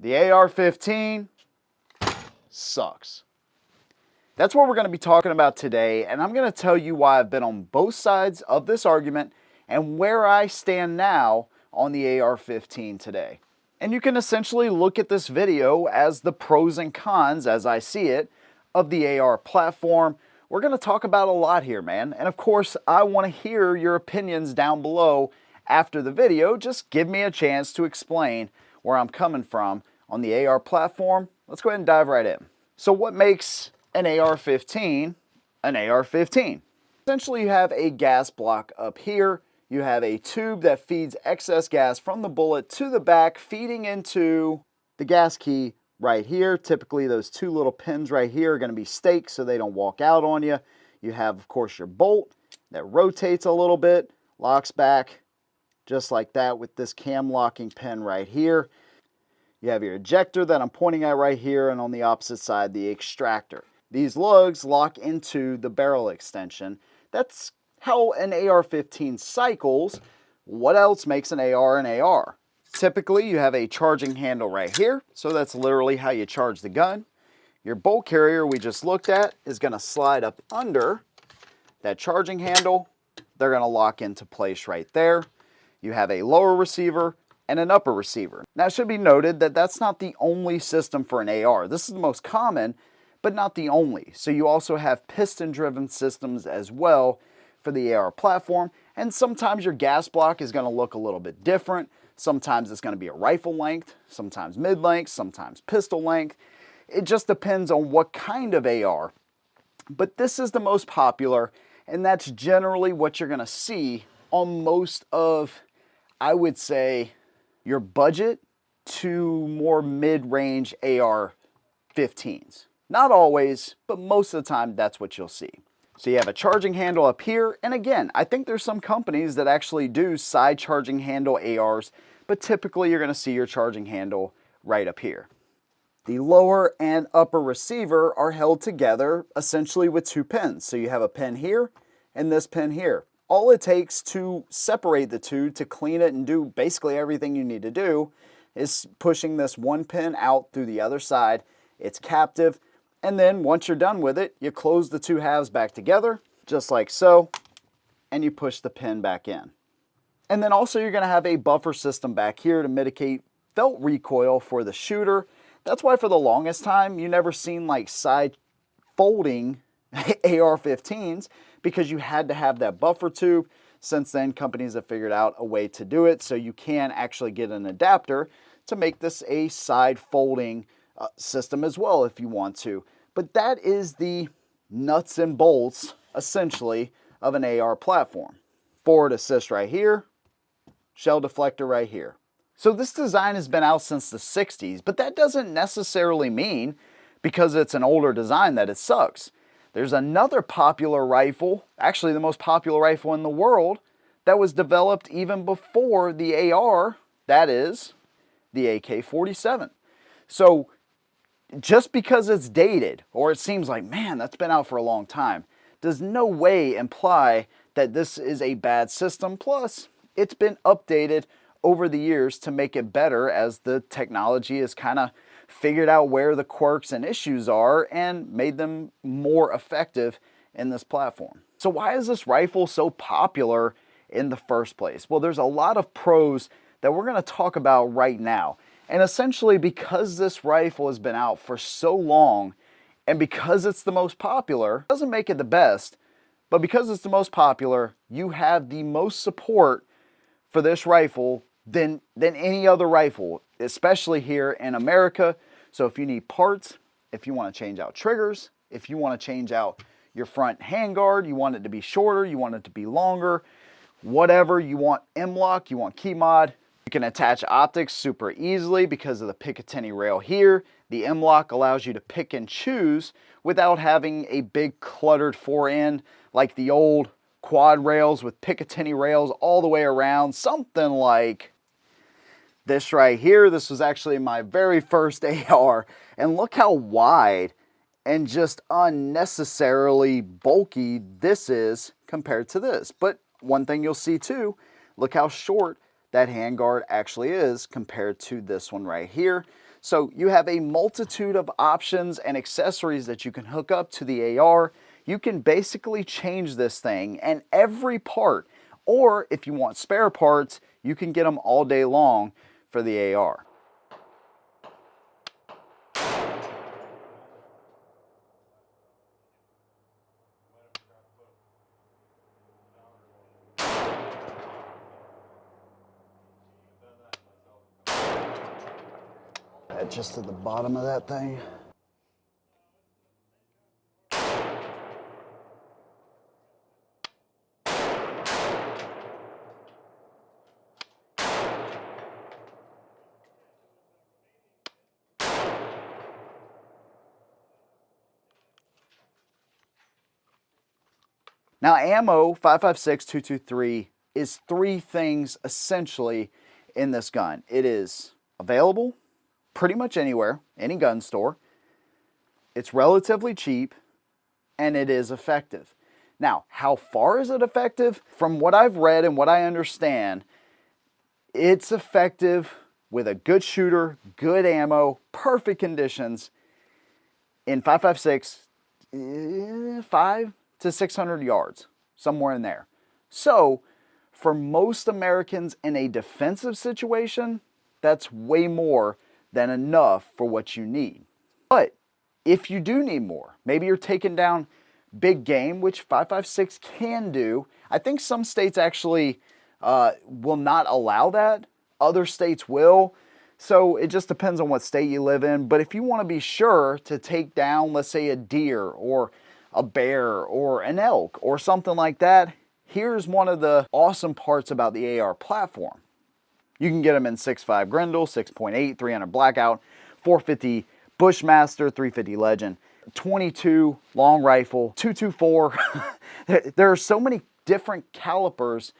The AR-15 sucks. That's what we're going to be talking about today, and I'm going to tell you why I've been on both sides of this argument and where I stand now on the AR-15 today. And you can essentially look at this video as the pros and cons, as I see it, of the AR platform. We're going to talk about a lot here, man. And of course, I want to hear your opinions down below after the video. Just give me a chance to explain where I'm coming from on the AR platform. Let's go ahead and dive right in. So what makes an AR-15 an AR-15? Essentially, you have a gas block up here. You have a tube that feeds excess gas from the bullet to the back, feeding into the gas key right here. Typically, those two little pins right here are going to be staked so they don't walk out on you. You have, of course, your bolt that rotates a little bit, locks back just like that with this cam locking pin right here. You have your ejector that I'm pointing at right here, and on the opposite side, the extractor. These lugs lock into the barrel extension. That's how an AR-15 cycles. What else makes an AR an AR? Typically, you have a charging handle right here, so that's literally how you charge the gun. Your bolt carrier we just looked at is going to slide up under that charging handle. They're going to lock into place right there. You have a lower receiver and an upper receiver. Now, it should be noted that that's not the only system for an AR. This is the most common, but not the only. So you also have piston-driven systems as well for the AR platform, and sometimes your gas block is going to look a little bit different. Sometimes it's going to be a rifle length, sometimes mid-length, sometimes pistol length. It just depends on what kind of AR. But this is the most popular, and that's generally what you're going to see on most of, I would say, your budget to more mid-range AR-15s. Not always, but most of the time that's what you'll see. So you have a charging handle up here, and again, I think there's some companies that actually do side charging handle ARs, but typically you're going to see your charging handle right up here. The lower and upper receiver are held together essentially with two pins. So you have a pin here and this pin here. All it takes to separate the two, to clean it and do basically everything you need to do, is pushing this one pin out through the other side. It's captive. And then once you're done with it, you close the two halves back together, just like so, and you push the pin back in. And then also you're going to have a buffer system back here to mitigate felt recoil for the shooter. That's why for the longest time, you never seen like side folding AR-15s, because you had to have that buffer tube. Since then, companies have figured out a way to do it, so you can actually get an adapter to make this a side folding system as well if you want to. But that is the nuts and bolts, essentially, of an AR platform. Forward assist right here, shell deflector right here. So this design has been out since the 60s, but that doesn't necessarily mean, because it's an older design, that it sucks. There's another popular rifle, actually the most popular rifle in the world, that was developed even before the AR, that is the AK-47. So just because it's dated, or it seems like, man, that's been out for a long time, does no way imply that this is a bad system. Plus, it's been updated over the years to make it better as the technology has kind of figured out where the quirks and issues are and made them more effective in this platform. So why is this rifle so popular in the first place? Well, there's a lot of pros that we're going to talk about right now. And essentially, because this rifle has been out for so long, and because it's the most popular, it doesn't make it the best, but because it's the most popular, you have the most support for this rifle than any other rifle, especially here in America. So if you need parts, if you want to change out triggers, if you want to change out your front handguard, you want it to be shorter, you want it to be longer, whatever, you want M-LOK, you want key mod, you can attach optics super easily because of the Picatinny rail here. The M-LOK allows you to pick and choose without having a big cluttered fore-end like the old quad rails with Picatinny rails all the way around, something like this right here. This was actually my very first AR, and look how wide and just unnecessarily bulky this is compared to this. But one thing you'll see too, look how short that handguard actually is compared to this one right here. So you have a multitude of options and accessories that you can hook up to the AR. You can basically change this thing and every part, or if you want spare parts, you can get them all day long for the AR. Just at the bottom of that thing. Now ammo 5.56 223 is three things essentially in this gun. It is available pretty much anywhere, any gun store. It's relatively cheap and it is effective. Now, how far is it effective? From what I've read and what I understand, it's effective with a good shooter, good ammo, perfect conditions in 5.56, 5 to 600 yards, somewhere in there. So, for most Americans in a defensive situation, that's way more than enough for what you need. But if you do need more, maybe you're taking down big game, which 5.56 can do. I think some states actually will not allow that. Other states will. So it just depends on what state you live in. But if you want to be sure to take down, let's say, a deer or a bear or an elk or something like that, here's one of the awesome parts about the AR platform. You can get them in 6.5 Grendel, 6.8, 300 Blackout, 450 Bushmaster, 350 Legend, 22 long rifle, 224. There are so many different calibers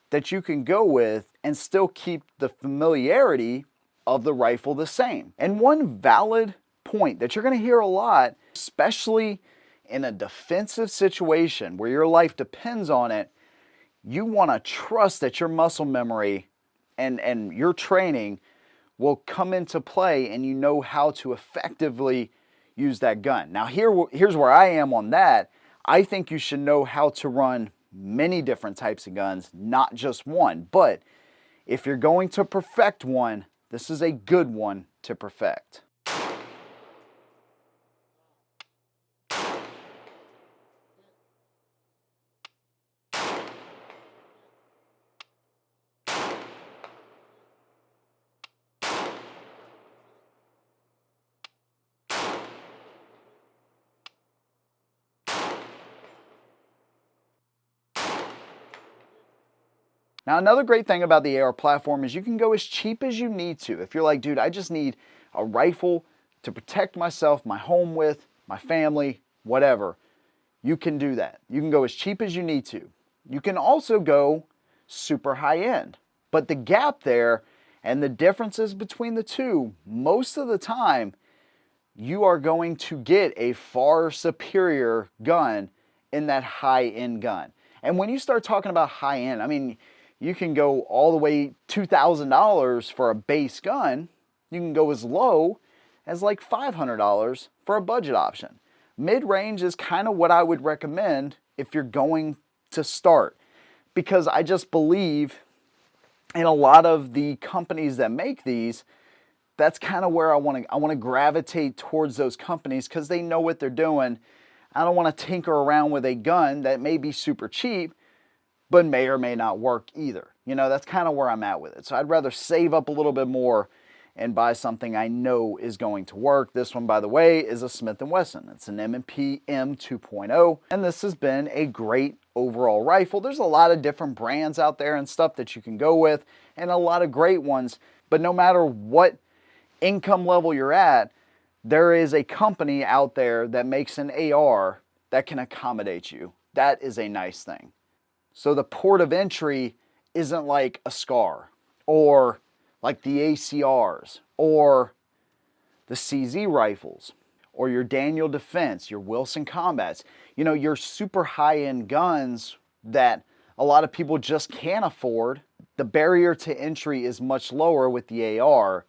that you can go with and still keep the familiarity of the rifle the same. And one valid point that you're going to hear a lot, especially in a defensive situation where your life depends on it, you want to trust that your muscle memory and your training will come into play and you know how to effectively use that gun. Now here's where I am on that. I think you should know how to run many different types of guns, not just one. But if you're going to perfect one, this is a good one to perfect. Now, another great thing about the AR platform is you can go as cheap as you need to. If you're like, dude, I just need a rifle to protect myself, my home with, my family, whatever, you can do that. You can go as cheap as you need to. You can also go super high end. But the gap there and the differences between the two, most of the time, you are going to get a far superior gun in that high end gun. And when you start talking about high end, I mean, you can go all the way $2,000 for a base gun. You can go as low as like $500 for a budget option. Mid-range is kind of what I would recommend if you're going to start, because I just believe in a lot of the companies that make these. That's kind of where I want to gravitate towards those companies because they know what they're doing. I don't want to tinker around with a gun that may be super cheap but may or may not work either. You know, that's kind of where I'm at with it. So I'd rather save up a little bit more and buy something I know is going to work. This one, by the way, is a Smith & Wesson. It's an M&P M2.0, and this has been a great overall rifle. There's a lot of different brands out there and stuff that you can go with, and a lot of great ones, but no matter what income level you're at, there is a company out there that makes an AR that can accommodate you. That is a nice thing. So the port of entry isn't like a SCAR or like the ACRs or the CZ rifles or your Daniel Defense, your Wilson Combats. You know, your super high-end guns that a lot of people just can't afford. The barrier to entry is much lower with the AR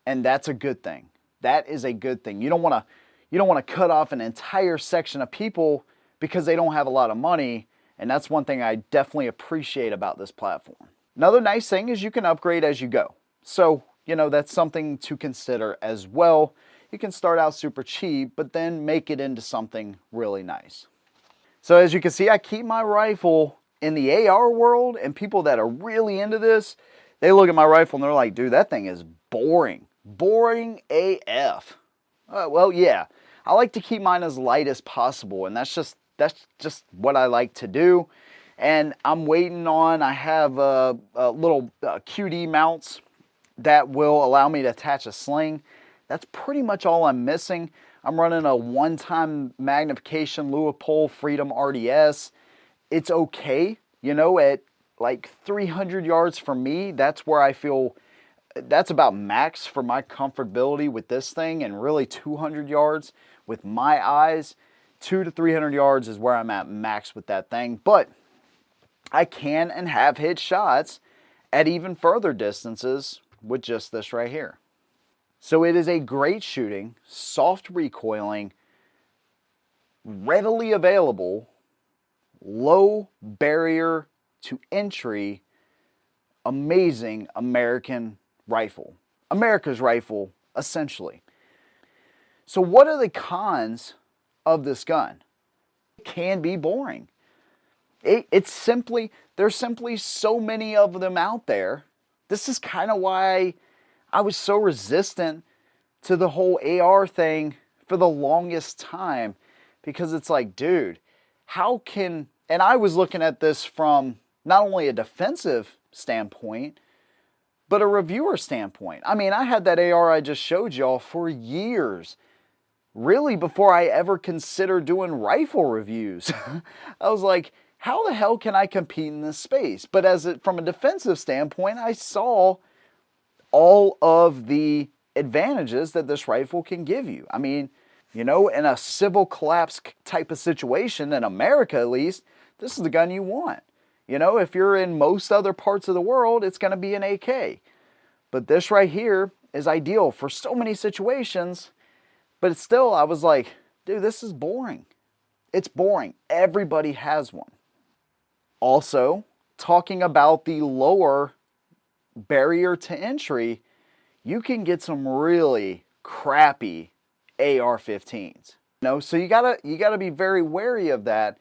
And that's a good thing. That is a good thing. You don't want to cut off an entire section of people because they don't have a lot of money, and that's one thing I definitely appreciate about this platform. Another nice thing is you can upgrade as you go. So, that's something to consider as well. You can start out super cheap, but then make it into something really nice. So as you can see, I keep my rifle in the AR world, and people that are really into this, they look at my rifle and they're like, dude, that thing is boring. Boring AF. Well, yeah, I like to keep mine as light as possible, and that's just what I like to do. And I'm waiting on, I have little QD mounts that will allow me to attach a sling. That's pretty much all I'm missing. I'm running a one-time magnification Leupold Freedom RDS. It's okay, at like 300 yards from me, that's where I feel, that's about max for my comfortability with this thing, and really 200 yards with my eyes, 200 to 300 yards is where I'm at max with that thing. But I can and have hit shots at even further distances with just this right here. So it is a great shooting, soft recoiling, readily available, low barrier to entry, amazing American rifle. America's rifle, essentially. So what are the cons of this gun? It can be boring. There's simply so many of them out there. This is kind of why I was so resistant to the whole AR thing for the longest time, because it's like, dude, how can, and I was looking at this from not only a defensive standpoint, but a reviewer standpoint. I mean, I had that AR I just showed y'all for years, really before I ever considered doing rifle reviews. I was like, how the hell can I compete in this space? But from a defensive standpoint, I saw all of the advantages that this rifle can give you. I mean, in a civil collapse type of situation, in America at least, this is the gun you want. If you're in most other parts of the world, it's going to be an AK. But this right here is ideal for so many situations. But still, I was like, dude, this is boring. It's boring. Everybody has one. Also, talking about the lower barrier to entry, you can get some really crappy AR-15s. So you gotta be very wary of that.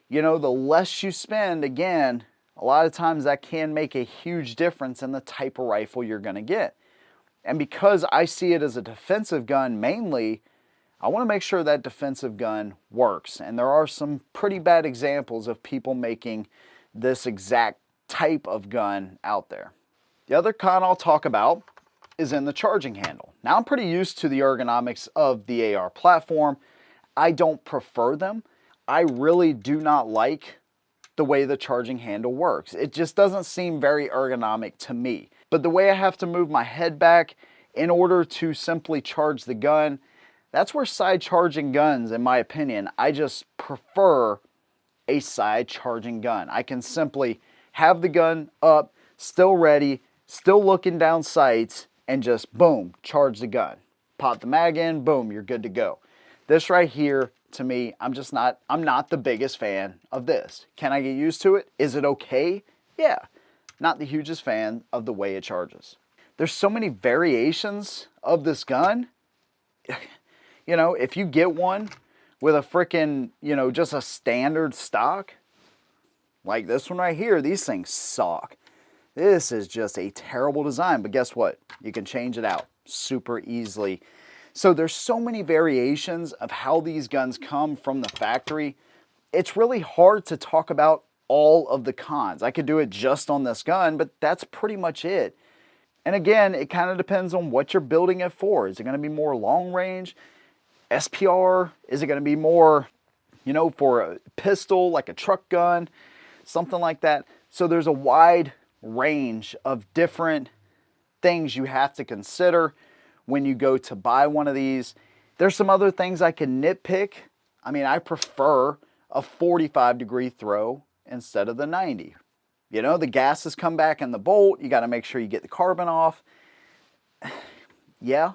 The less you spend, again, a lot of times that can make a huge difference in the type of rifle you're gonna get. And because I see it as a defensive gun mainly, I want to make sure that defensive gun works. And there are some pretty bad examples of people making this exact type of gun out there. The other con I'll talk about is in the charging handle. Now, I'm pretty used to the ergonomics of the AR platform. I don't prefer them. I really do not like the way the charging handle works. It just doesn't seem very ergonomic to me. But the way I have to move my head back in order to simply charge the gun, that's where side charging guns, in my opinion, I just prefer a side charging gun. I can simply have the gun up, still ready, still looking down sights, and just boom, charge the gun. Pop the mag in, boom, you're good to go. This right here, to me, I'm not the biggest fan of this. Can I get used to it? Is it okay? Yeah. Not the hugest fan of the way it charges. There's so many variations of this gun. If you get one with a frickin', just a standard stock, like this one right here, these things suck. This is just a terrible design, but guess what? You can change it out super easily. So there's so many variations of how these guns come from the factory. It's really hard to talk about all of the cons. I could do it just on this gun, but that's pretty much it. And again, it kind of depends on what you're building it for. Is it going to be more long range? SPR? Is it going to be more, for a pistol, like a truck gun? Something like that. So there's a wide range of different things you have to consider when you go to buy one of these. There's some other things I can nitpick. I mean, I prefer a 45-degree throw instead of the 90. The gases come back in the bolt. You got to make sure you get the carbon off. Yeah,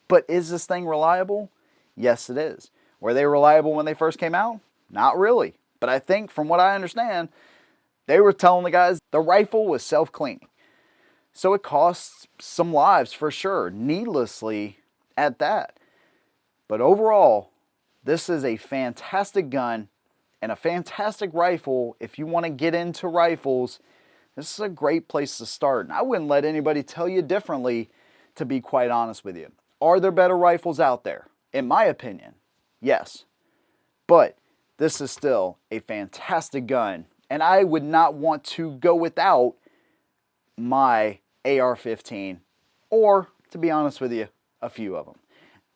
but is this thing reliable? Yes, it is. Were they reliable when they first came out? Not really. But I think from what I understand, they were telling the guys the rifle was self-cleaning. So it costs some lives for sure, needlessly at that. But overall, this is a fantastic gun and a fantastic rifle. If you want to get into rifles, this is a great place to start. And I wouldn't let anybody tell you differently, to be quite honest with you. Are there better rifles out there? In my opinion, yes. But this is still a fantastic gun, and I would not want to go without my AR-15, or, to be honest with you, a few of them.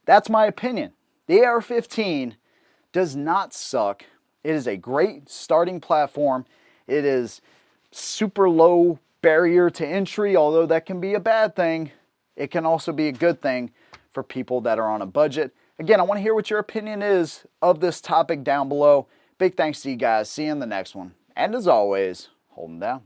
That's my opinion. The AR-15 does not suck. It is a great starting platform. It is super low barrier to entry, although that can be a bad thing. It can also be a good thing for people that are on a budget. Again, I want to hear what your opinion is of this topic down below. Big thanks to you guys. See you in the next one. And as always, hold them down.